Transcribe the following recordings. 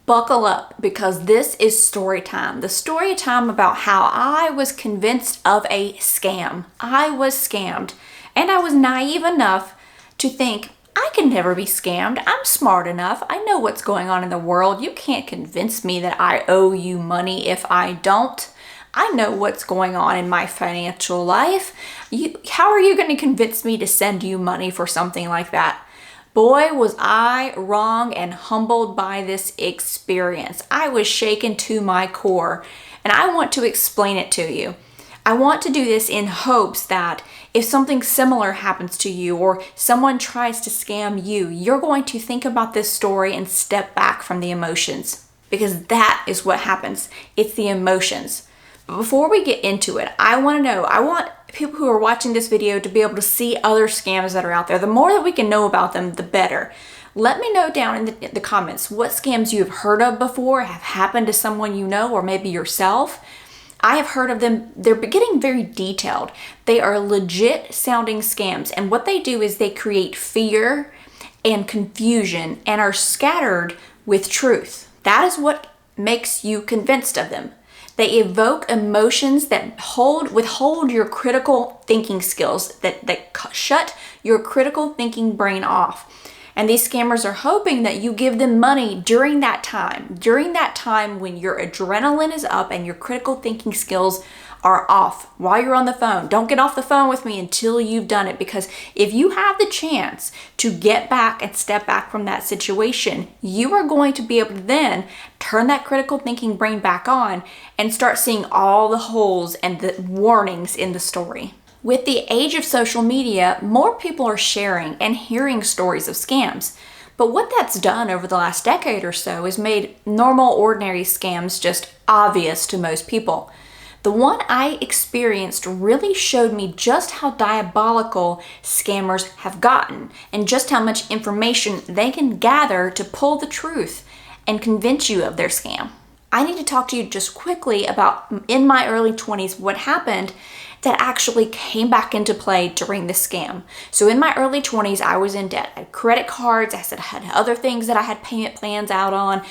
Buckle up, because this is story time. The story time about how I was convinced of a scam. I was scammed, and I was naive enough to think, I can never be scammed. I'm smart enough. I know what's going on in the world. You can't convince me that I owe you money if I don't. I know what's going on in my financial life. How are you going to convince me to send you money for something like that? Boy, was I wrong and humbled by this experience. I was shaken to my core, and I want to explain it to you. I want to do this in hopes that if something similar happens to you or someone tries to scam you, you're going to think about this story and step back from the emotions, because that is what happens. It's the emotions. But before we get into it, I want people who are watching this video to be able to see other scams that are out there. The more that we can know about them, the better. Let me know down in the comments what scams you have heard of before, have happened to someone you know, or maybe yourself. I have heard of them. They're getting very detailed. They are legit sounding scams. And what they do is they create fear and confusion and are scattered with truth. That is what makes you convinced of them. They evoke emotions that withhold your critical thinking skills, that shut your critical thinking brain off. And these scammers are hoping that you give them money during that time when your adrenaline is up and your critical thinking skills are off while you're on the phone. Don't get off the phone with me until you've done it, because if you have the chance to get back and step back from that situation, you are going to be able to then turn that critical thinking brain back on and start seeing all the holes and the warnings in the story. With the age of social media, more people are sharing and hearing stories of scams. But what that's done over the last decade or so is made normal, ordinary scams just obvious to most people. The one I experienced really showed me just how diabolical scammers have gotten and just how much information they can gather to pull the truth and convince you of their scam. I need to talk to you just quickly about, in my early 20s, what happened that actually came back into play during the scam. So in my early 20s, I was in debt. I had credit cards, I had other things that I had payment plans out on.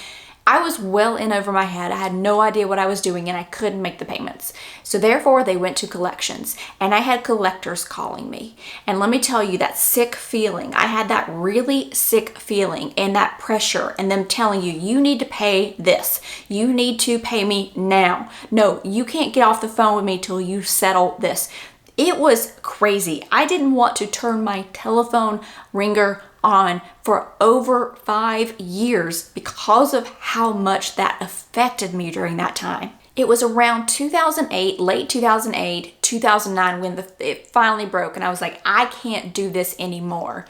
I was well in over my head. I had no idea what I was doing, and I couldn't make the payments. So therefore, they went to collections, and I had collectors calling me. And let me tell you, that sick feeling, I had that really sick feeling and that pressure, and them telling you, you need to pay this. You need to pay me now. No, you can't get off the phone with me till you settle this. It was crazy. I didn't want to turn my telephone ringer on for over 5 years because of how much that affected me during that time. It was around 2008, late 2008, 2009 when it finally broke, and I was like, I can't do this anymore.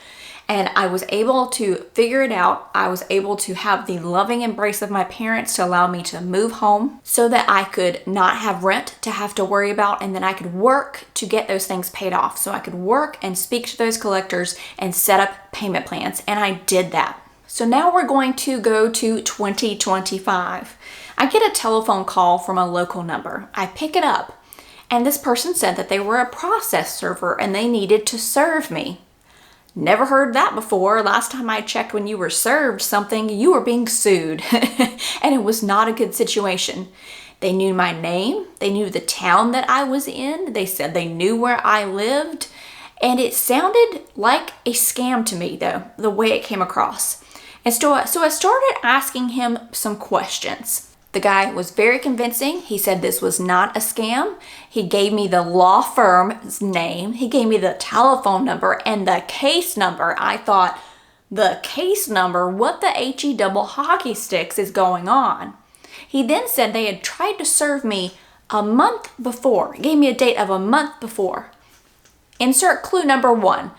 And I was able to figure it out. I was able to have the loving embrace of my parents to allow me to move home so that I could not have rent to have to worry about, and then I could work to get those things paid off. So I could work and speak to those collectors and set up payment plans, and I did that. So now we're going to go to 2025. I get a telephone call from a local number. I pick it up, and this person said that they were a process server and they needed to serve me. Never heard that before. Last time I checked, when you were served something, you were being sued. And it was not a good situation. They knew my name. They knew the town that I was in. They said they knew where I lived. And it sounded like a scam to me, though, the way it came across. And so I started asking him some questions. The guy was very convincing. He said this was not a scam. He gave me the law firm's name. He gave me the telephone number and the case number. I thought, the case number? What the HE double hockey sticks is going on? He then said they had tried to serve me a month before. He gave me a date of a month before. Insert clue number 1.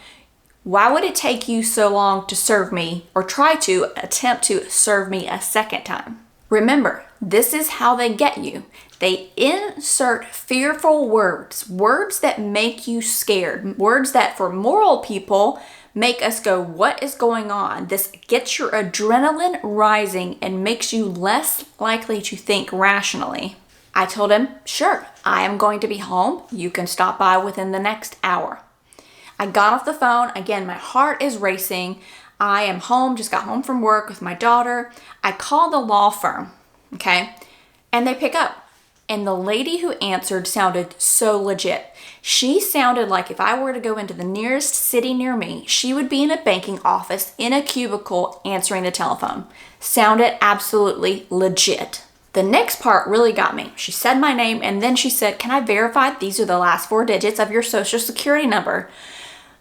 Why would it take you so long to serve me, or try to attempt to serve me a second time? Remember, this is how they get you. They insert fearful words that make you scared, words that for moral people make us go, what is going on? This gets your adrenaline rising and makes you less likely to think rationally. I told him, sure, I am going to be home. You can stop by within the next hour. I got off the phone. Again, my heart is racing. I am home, just got home from work with my daughter. I call the law firm, okay? And they pick up. And the lady who answered sounded so legit. She sounded like if I were to go into the nearest city near me, she would be in a banking office in a cubicle answering the telephone. Sounded absolutely legit. The next part really got me. She said my name and then she said, "Can I verify these are the last 4 digits of your social security number?"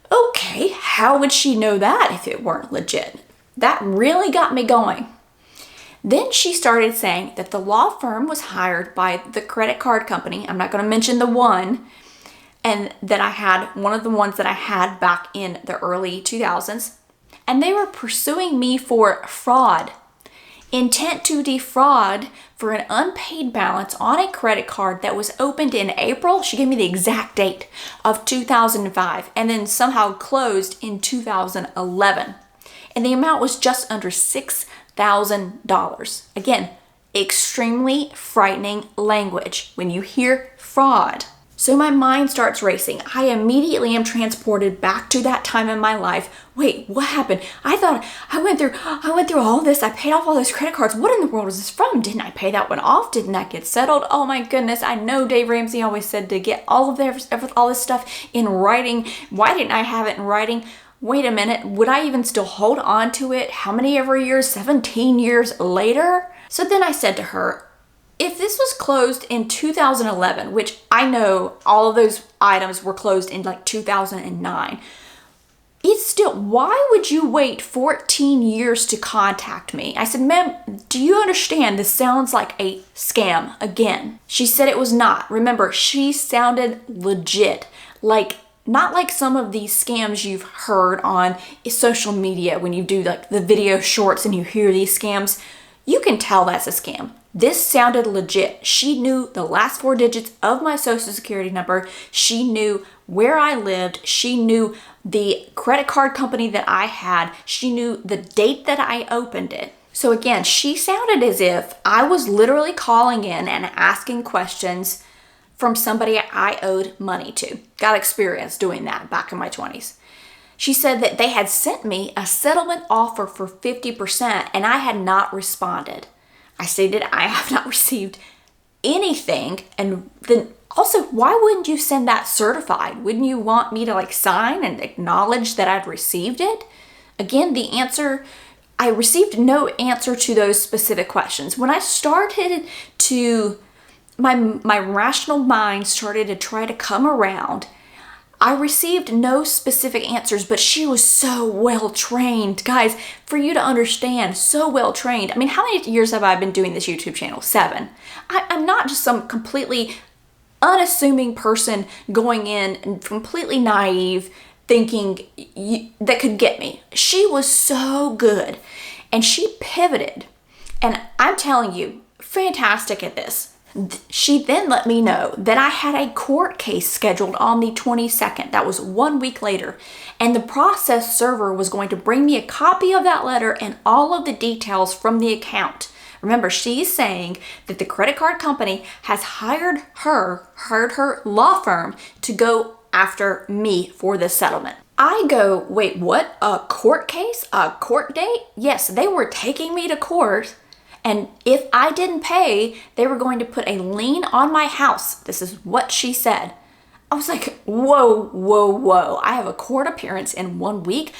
Okay, how would she know that if it weren't legit? That really got me going. Then she started saying that the law firm was hired by the credit card company. I'm not going to mention the one, and that I had one of the ones that I had back in the early 2000s. And they were pursuing me for fraud, intent to defraud for an unpaid balance on a credit card that was opened in April. She gave me the exact date of 2005 and then somehow closed in 2011. And the amount was just under $6,000. Again, extremely frightening language when you hear fraud. So my mind starts racing. I immediately am transported back to that time in my life. Wait, what happened? I thought I went through all this. I paid off all those credit cards. What in the world is this from? Didn't I pay that one off? Didn't that get settled? Oh my goodness. I know Dave Ramsey always said to get all this stuff in writing. Why didn't I have it in writing? Wait a minute, would I even still hold on to it? How many every year? 17 years later? So then I said to her, if this was closed in 2011, which I know all of those items were closed in like 2009, it's still, why would you wait 14 years to contact me? I said, "Ma'am, do you understand this sounds like a scam again?" She said it was not. Remember, she sounded legit, like not like some of these scams you've heard on social media when you do like the video shorts and you hear these scams. You can tell that's a scam. This sounded legit. She knew the last 4 digits of my social security number. She knew where I lived. She knew the credit card company that I had. She knew the date that I opened it. So again, she sounded as if I was literally calling in and asking questions from somebody I owed money to. Got experience doing that back in my 20s. She said that they had sent me a settlement offer for 50% and I had not responded. I stated I have not received anything. And then also, why wouldn't you send that certified? Wouldn't you want me to like sign and acknowledge that I'd received it? Again, the answer, I received no answer to those specific questions. When I started to my rational mind started to try to come around, I received no specific answers, but she was so well trained. Guys, for you to understand, so well trained. I mean, how many years have I been doing this YouTube channel? 7. I'm not just some completely unassuming person going in and completely naive thinking that could get me. She was so good and she pivoted. And I'm telling you, fantastic at this. She then let me know that I had a court case scheduled on the 22nd. That was 1 week later. And the process server was going to bring me a copy of that letter and all of the details from the account. Remember, she's saying that the credit card company has hired her law firm to go after me for this settlement. I go, wait, what? A court case? A court date? Yes, they were taking me to court. And if I didn't pay, they were going to put a lien on my house. This is what she said. I was like, whoa, whoa, whoa. I have a court appearance in 1 week.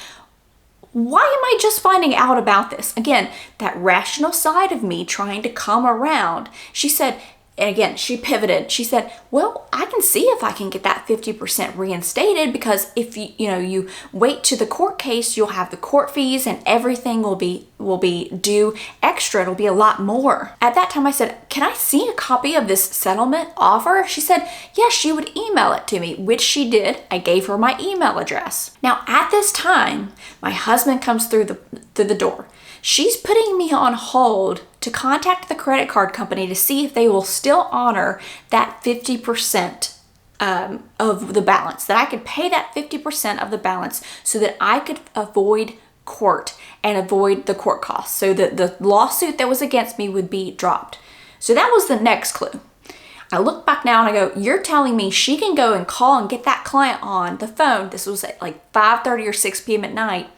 Why am I just finding out about this? Again, that rational side of me trying to come around. She said, and again, she pivoted. She said, well, I can see if I can get that 50% reinstated because if you wait to the court case, you'll have the court fees and everything will be due extra. It'll be a lot more. At that time I said, can I see a copy of this settlement offer? She said, yes, she would email it to me, which she did. I gave her my email address. Now at this time, my husband comes through the door. She's putting me on hold to contact the credit card company to see if they will still honor that 50% of the balance, that I could pay that 50% of the balance so that I could avoid court and avoid the court costs so that the lawsuit that was against me would be dropped. So that was the next clue. I look back now and I go, you're telling me she can go and call and get that client on the phone. This was at like 5:30 or 6 p.m. at night.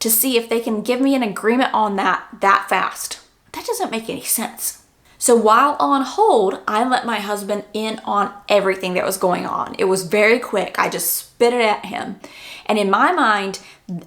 to see if they can give me an agreement on that fast. That doesn't make any sense. So while on hold, I let my husband in on everything that was going on. It was very quick. I just spit it at him. And in my mind,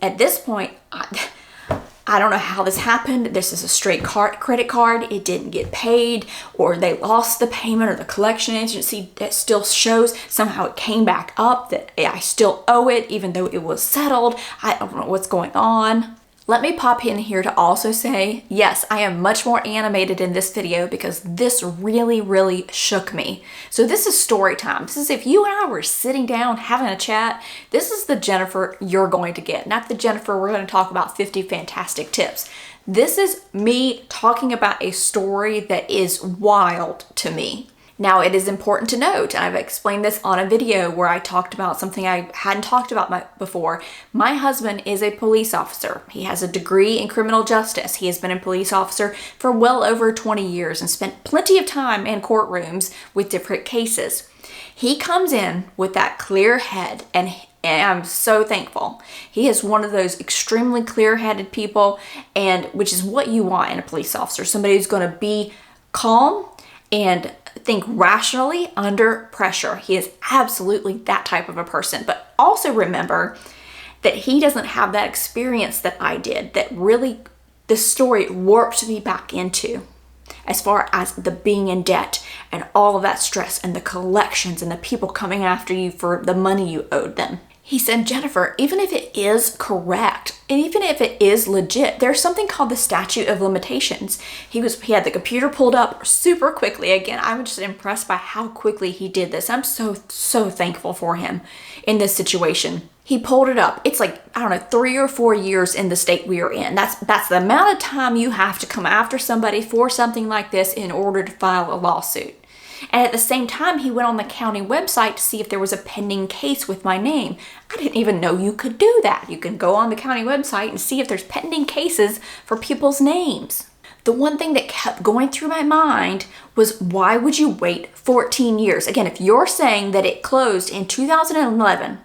at this point, I don't know how this happened. This is a straight credit card. It didn't get paid, or they lost the payment, or the collection agency that still shows somehow it came back up that I still owe it even though it was settled. I don't know what's going on. Let me pop in here to also say, yes, I am much more animated in this video because this really, really shook me. So this is story time. This is if you and I were sitting down having a chat, this is the Jennifer you're going to get, not the Jennifer we're going to talk about 50 fantastic tips. This is me talking about a story that is wild to me. Now, it is important to note, and I've explained this on a video where I talked about something I hadn't talked about before. My husband is a police officer. He has a degree in criminal justice. He has been a police officer for well over 20 years and spent plenty of time in courtrooms with different cases. He comes in with that clear head, and I'm so thankful. He is one of those extremely clear-headed people, and which is what you want in a police officer. Somebody who's going to be calm and think rationally under pressure. He is absolutely that type of a person. But also remember that he doesn't have that experience that I did, that really the story warped me back into, as far as the being in debt and all of that stress and the collections and the people coming after you for the money you owed them. He said, Jennifer, even if it is correct, and even if it is legit, there's something called the statute of limitations. He had the computer pulled up super quickly. Again, I'm just impressed by how quickly he did this. I'm so thankful for him in this situation. He pulled it up. It's like, I don't know, 3 or 4 years in the state we are in. That's the amount of time you have to come after somebody for something like this in order to file a lawsuit. And at the same time, he went on the county website to see if there was a pending case with my name. I didn't even know you could do that. You can go on the county website and see if there's pending cases for people's names. The one thing that kept going through my mind was, why would you wait 14 years? Again, if you're saying that it closed in 2011,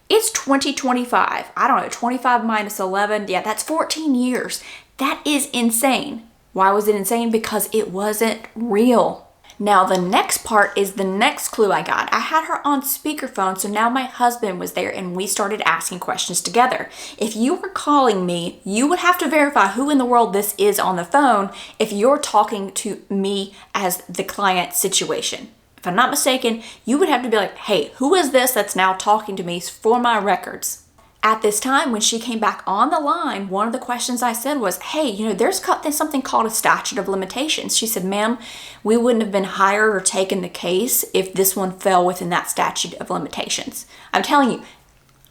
it's 2025. I don't know, 25 minus 11. Yeah, that's 14 years. That is insane. Why was it insane? Because it wasn't real. Now, the next part is the next clue I got. I had her on speakerphone, so now my husband was there and we started asking questions together. If you were calling me, you would have to verify who in the world this is on the phone if you're talking to me as the client situation. If I'm not mistaken, you would have to be like, hey, who is this that's now talking to me for my records? At this time, when she came back on the line, one of the questions I said was, hey, there's something called a statute of limitations. She said, ma'am, we wouldn't have been hired or taken the case if this one fell within that statute of limitations. I'm telling you,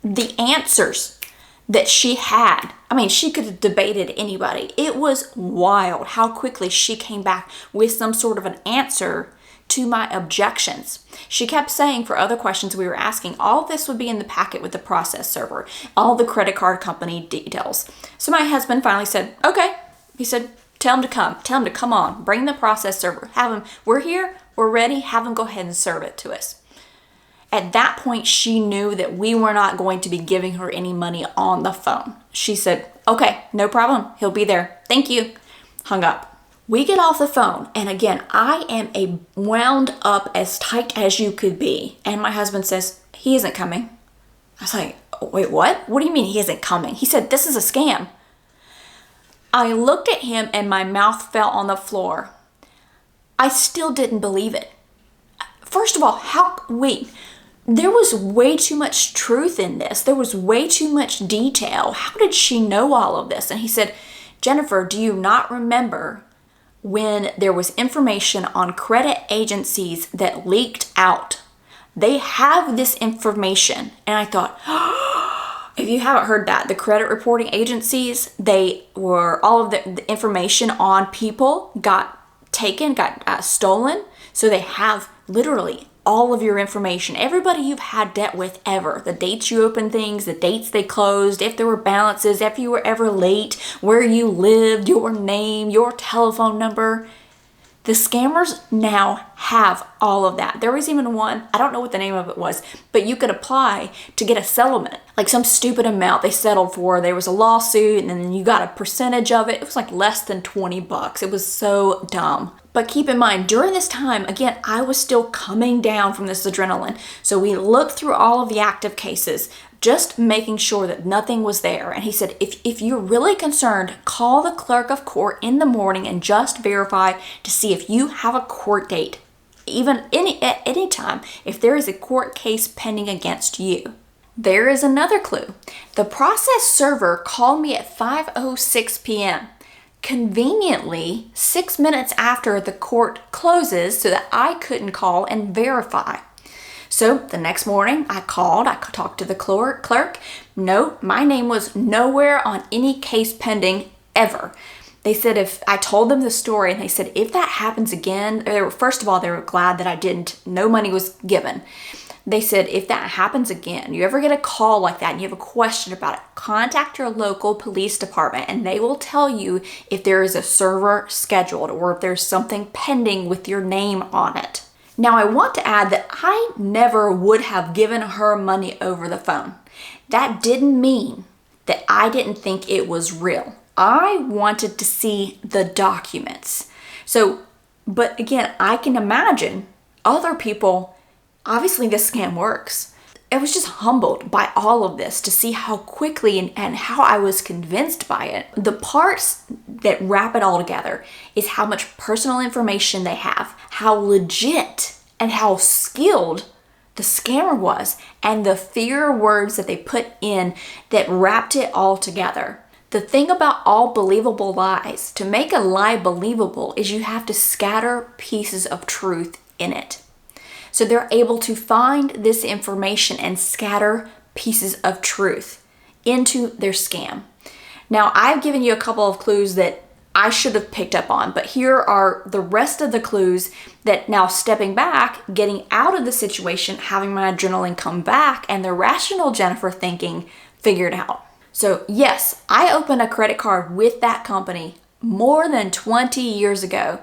the answers that she had, she could have debated anybody. It was wild how quickly she came back with some sort of an answer to my objections. She kept saying for other questions we were asking, all this would be in the packet with the process server, all the credit card company details. So my husband finally said, okay. He said, tell him to come on, bring the process server, have him, we're here, we're ready, have him go ahead and serve it to us. At that point, she knew that we were not going to be giving her any money on the phone. She said, okay, no problem, he'll be there, thank you, hung up. We get off the phone, and again, I am a wound up as tight as you could be. And my husband says, he isn't coming. I was like, wait, what? What do you mean he isn't coming? He said, this is a scam. I looked at him and my mouth fell on the floor. I still didn't believe it. First of all, there was way too much truth in this. There was way too much detail. How did she know all of this? And he said, Jennifer, do you not remember when there was information on credit agencies that leaked out? They have this information. And I thought, if you haven't heard that, the credit reporting agencies, all of the information on people got stolen. So they have literally all of your information, everybody you've had debt with ever, the dates you opened things, the dates they closed, if there were balances, if you were ever late, where you lived, your name, your telephone number. The scammers now have all of that. There was even one, I don't know what the name of it was, but you could apply to get a settlement, like some stupid amount they settled for. There was a lawsuit and then you got a percentage of it. It was like less than $20. It was so dumb. But keep in mind, during this time, again, I was still coming down from this adrenaline. So we looked through all of the active cases, just making sure that nothing was there. And he said, if you're really concerned, call the clerk of court in the morning and just verify to see if you have a court date, even at any time, if there is a court case pending against you. There is another clue. The process server called me at 5:06 p.m., conveniently 6 minutes after the court closes, so that I couldn't call and verify. So the next morning I called, I talked to the clerk. No, my name was nowhere on any case pending ever. They said if I told them the story, and they said if that happens again, first of all, they were glad that I didn't, no money was given. They said if that happens again, you ever get a call like that and you have a question about it, contact your local police department and they will tell you if there is a server scheduled or if there's something pending with your name on it. Now, I want to add that I never would have given her money over the phone. That didn't mean that I didn't think it was real. I wanted to see the documents. So, but again, I can imagine other people, obviously this scam works. I was just humbled by all of this to see how quickly and how I was convinced by it. The parts that wrap it all together is how much personal information they have, how legit and how skilled the scammer was, and the fear words that they put in that wrapped it all together. The thing about all believable lies, to make a lie believable, is you have to scatter pieces of truth in it. So they're able to find this information and scatter pieces of truth into their scam. Now, I've given you a couple of clues that I should have picked up on, but here are the rest of the clues that now stepping back, getting out of the situation, having my adrenaline come back, and the rational Jennifer thinking figured out. So yes, I opened a credit card with that company more than 20 years ago,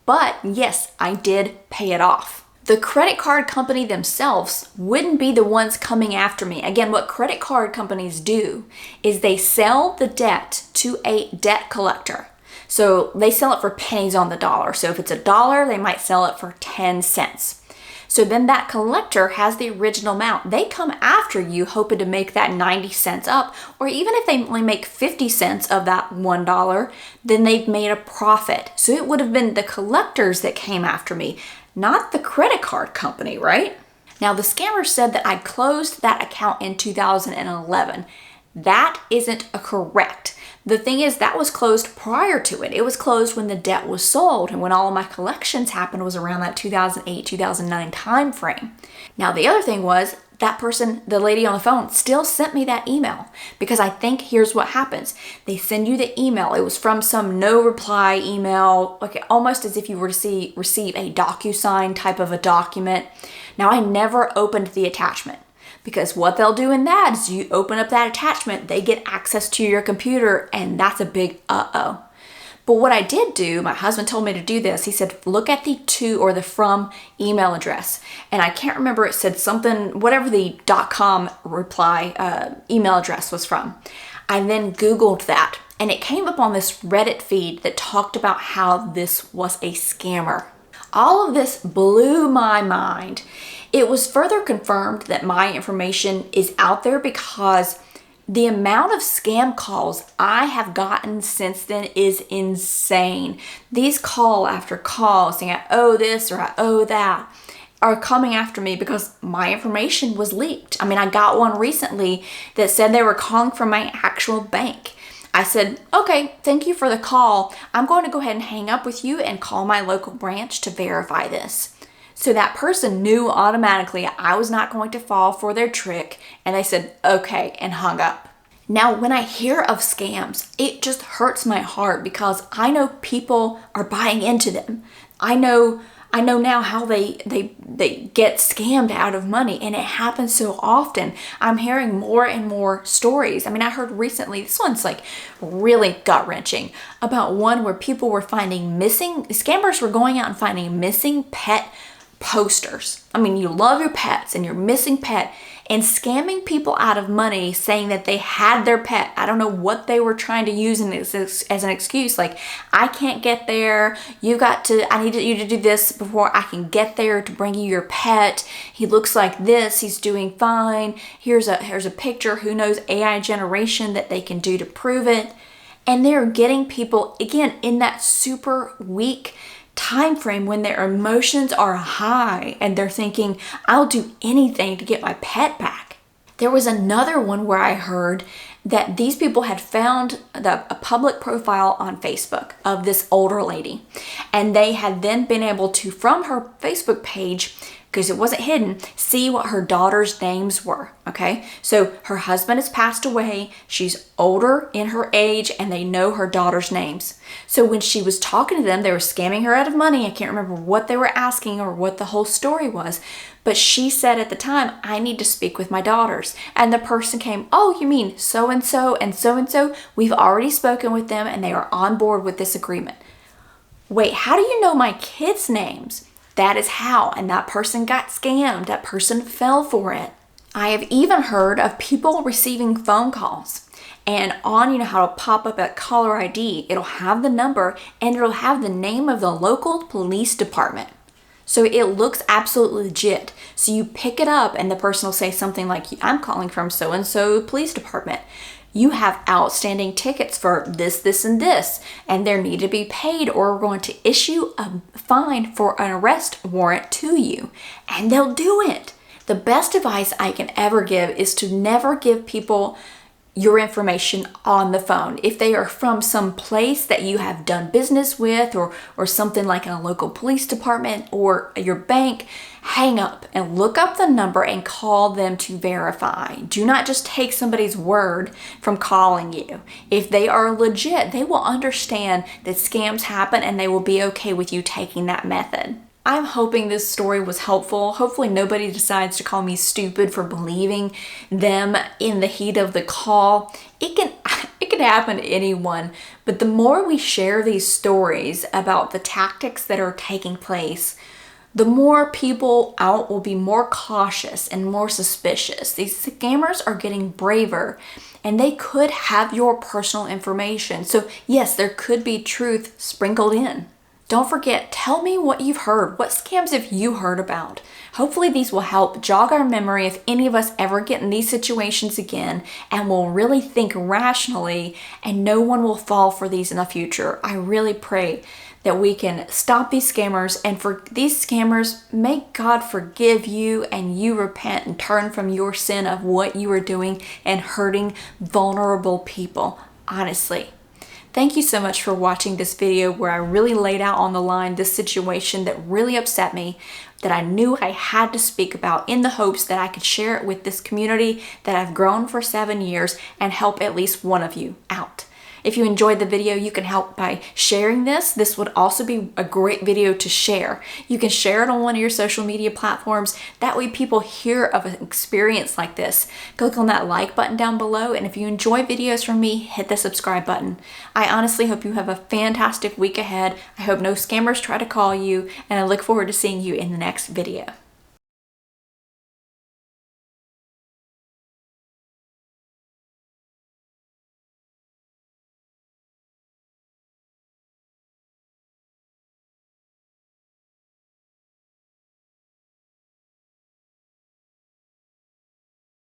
but yes, I did pay it off. The credit card company themselves wouldn't be the ones coming after me. Again, what credit card companies do is they sell the debt to a debt collector. So they sell it for pennies on the dollar. So if it's $1, they might sell it for 10 cents. So then that collector has the original amount. They come after you hoping to make that 90 cents up, or even if they only make 50 cents of that $1, then they've made a profit. So it would have been the collectors that came after me, not the credit card company, right? Now, the scammer said that I closed that account in 2011. That isn't correct. The thing is, that was closed prior to it. It was closed when the debt was sold, and when all of my collections happened was around that 2008, 2009 time frame. Now, the other thing was that person, the lady on the phone, still sent me that email, because I think here's what happens. They send you the email. It was from some no reply email, like almost as if you were to receive a DocuSign type of a document. Now, I never opened the attachment, because what they'll do in that is you open up that attachment, they get access to your computer, and that's a big uh-oh. But what I did do, my husband told me to do this. He said, look at the to or the from email address. And I can't remember, it said something, whatever the .com reply email address was from. I then Googled that, and it came up on this Reddit feed that talked about how this was a scammer. All of this blew my mind. It was further confirmed that my information is out there because the amount of scam calls I have gotten since then is insane. These call after call saying I owe this or I owe that are coming after me because my information was leaked. I mean, I got one recently that said they were calling from my actual bank. I said, okay, thank you for the call. I'm going to go ahead and hang up with you and call my local branch to verify this. So that person knew automatically I was not going to fall for their trick, and they said, okay, and hung up. Now, when I hear of scams, it just hurts my heart because I know people are buying into them. I know I know now how they get scammed out of money, and it happens so often. I'm hearing more and more stories. I mean, I heard recently, this one's like really gut-wrenching, about one where people were finding missing, scammers were going out and finding missing pet posters. I mean, you love your pets and your missing pet, and scamming people out of money saying that they had their pet. I don't know what they were trying to use as an excuse. Like, I can't get there. I need you to do this before I can get there to bring you your pet. He looks like this. He's doing fine. Here's a picture. Who knows, AI generation that they can do to prove it. And they're getting people, again, in that super weak time frame when their emotions are high and they're thinking, I'll do anything to get my pet back. There was another one where I heard that these people had found a public profile on Facebook of this older lady, and they had then been able to, from her Facebook page, because it wasn't hidden, see what her daughter's names were, okay? So her husband has passed away, she's older in her age, and they know her daughter's names. So when she was talking to them, they were scamming her out of money. I can't remember what they were asking or what the whole story was, but she said at the time, I need to speak with my daughters. And the person came, oh, you mean so-and-so and so-and-so? We've already spoken with them and they are on board with this agreement. Wait, how do you know my kids' names? That is how, and that person got scammed. That person fell for it. I have even heard of people receiving phone calls, and on, you know how to pop up at caller ID, it'll have the number and it'll have the name of the local police department. So it looks absolutely legit. So you pick it up and the person will say something like, I'm calling from so-and-so police department. You have outstanding tickets for this, this, and this, and they need to be paid, or we're going to issue a fine for an arrest warrant to you. And they'll do it. The best advice I can ever give is to never give people your information on the phone. If they are from some place that you have done business with, or something like a local police department or your bank, hang up and look up the number and call them to verify. Do not just take somebody's word from calling you. If they are legit, they will understand that scams happen and they will be okay with you taking that method. I'm hoping this story was helpful. Hopefully nobody decides to call me stupid for believing them in the heat of the call. It can happen to anyone, but the more we share these stories about the tactics that are taking place, the more people out will be more cautious and more suspicious. These scammers are getting braver, and they could have your personal information. So yes, there could be truth sprinkled in. Don't forget, tell me what you've heard. What scams have you heard about? Hopefully these will help jog our memory if any of us ever get in these situations again, and we'll really think rationally, and no one will fall for these in the future. I really pray that we can stop these scammers, and for these scammers, may God forgive you and you repent and turn from your sin of what you are doing and hurting vulnerable people. Honestly. Thank you so much for watching this video where I really laid out on the line this situation that really upset me, that I knew I had to speak about, in the hopes that I could share it with this community that I've grown for 7 years and help at least one of you out. If you enjoyed the video, you can help by sharing this. This would also be a great video to share. You can share it on one of your social media platforms. That way people hear of an experience like this. Click on that like button down below, and if you enjoy videos from me, hit the subscribe button. I honestly hope you have a fantastic week ahead. I hope no scammers try to call you, and I look forward to seeing you in the next video.